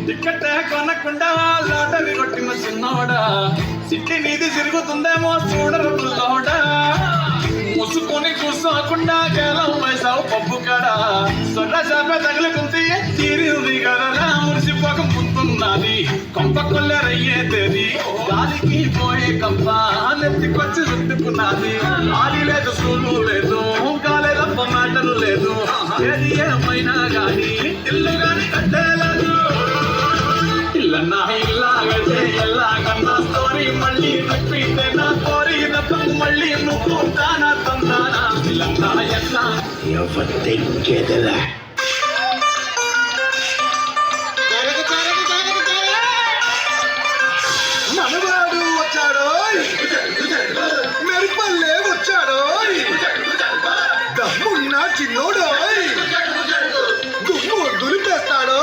ticket కొనకుండా lottery కొట్టిన చిన్నోడా సిట్టి నీది తిరుగుతుందేమో చూడరు పిల్లోడా ముసుకొని చూసుకోకుండా కేలం వేసావు పప్పు కాడ సొర్ర చేప తగులుకుంటే తీరింది కదరా మురిసిపోక ముందున్నది కొంప కొల్లెరయ్యేది గాలికి పోయే కంప నెత్తికొచ్చి చుట్టుకున్నది ఆది లేదు సూలు లేదు కాలేదప్ప మాటలు లేదు ఏది ఏమైనా గాని ఇల్లు గాని కట్టేలేదు ఇల్లన్నా ఇల్లాగతే ఎల్లాగన్నా స్టోరీ మళ్ళీ తప్పితే నా కోరి తప్పకు మళ్ళీ నువ్వు తానా తందానా ఇల్లన్నా ఎట్లా ఎవరికెదలా మనవాడు వచ్చాడో మెరుపల్లే వచ్చాడో దమ్మున్న చిన్నోడో దుమ్ము దులిపేస్తాడో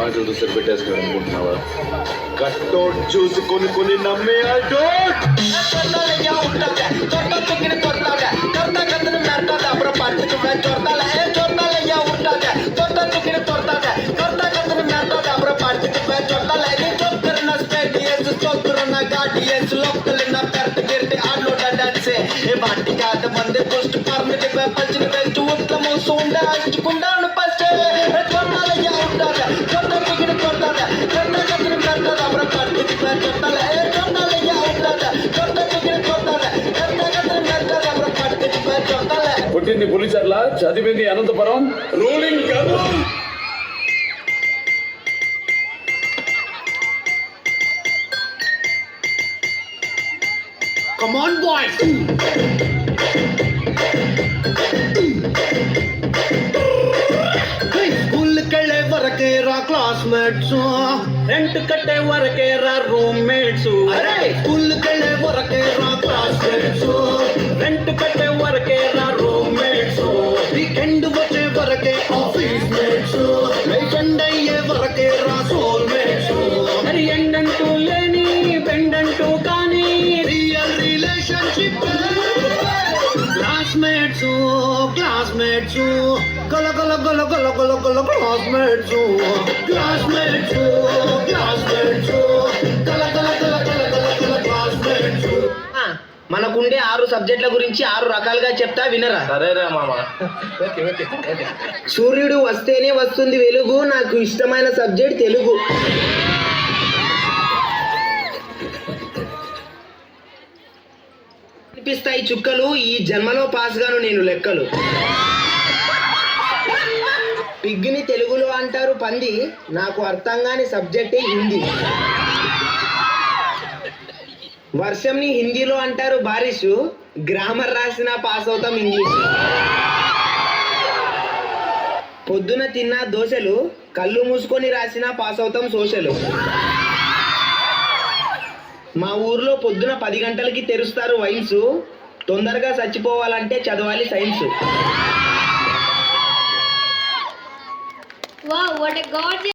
మాటలు పెట్టేస్తాడు అనుకుంటున్నావా కట్టోట్ చూసుకొని కొన్ని నమ్మే बंदे पोस्ट करने के बाद पचने में चूत मुसुंडा चुकुंडा न पचे छोटा ले या उठा दे छोटा टिकट छोटा दे छोटा कदर करता दा अपना पार्टी के बाद छोटा ले छोटा ले या उठा दे छोटा टिकट छोटा दे छोटा कदर करता दा अपना पार्टी के बाद छोटा ले పుట్టింది పులిచర్ల చదివింది అనంతపురం రూలింగ్ కాదు Come on boys स्कूल कड़े वरके रा क्लासमेट्स रेंट कट्टे वरके रा रूममेट्स अरे स्कूल कड़े वरके रा क्लासमेट्स रेंट कट्टे वरके रा रूममेट्स वीकेंड बचे वरके ऑफिस मेट्स वीकेंड ये वरके रा सोलमेट्स अरे ఎండంటూ లేని బెండంటూ కానీ రియల్ రిలేషన్షిప్ క్లాస్మేట్స్ క్లాస్మేట్స్ గల గల గల గల గల గల క్లాస్మేట్స్ క్లాస్మేట్స్ క్లాస్మేట్స్ గల గల గల గల గల గల క్లాస్మేట్స్ మనకుండే 6 సబ్జెక్టుల గురించి 6 రకాలుగా చెప్తా వినరా సరేరా మామ సూర్యుడు వస్తేనే వస్తుంది వెలుగు నాకు ఇష్టమైన సబ్జెక్ట్ తెలుగు కనిపిస్తాయి చుక్కలు ఈ జన్మలో పాస్ గాను నేను లెక్కలు పిగ్గిని తెలుగులో అంటారు పంది నాకు అర్థం కాని సబ్జెక్టే హిందీ వర్షంని హిందీలో అంటారు బారిష్ గ్రామర్ రాసినా పాస్ అవుతాం ఇంగ్లీష్ పొద్దున తిన్న దోశలు కళ్ళు మూసుకొని రాసినా పాస్ అవుతాం సోషలు మా ఊర్లో పొద్దున 10 గంటలకి తెరుస్తారు వైన్స్ తొందరగా చచ్చిపోవాలంటే చదవాలి science Wow, what a gorgeous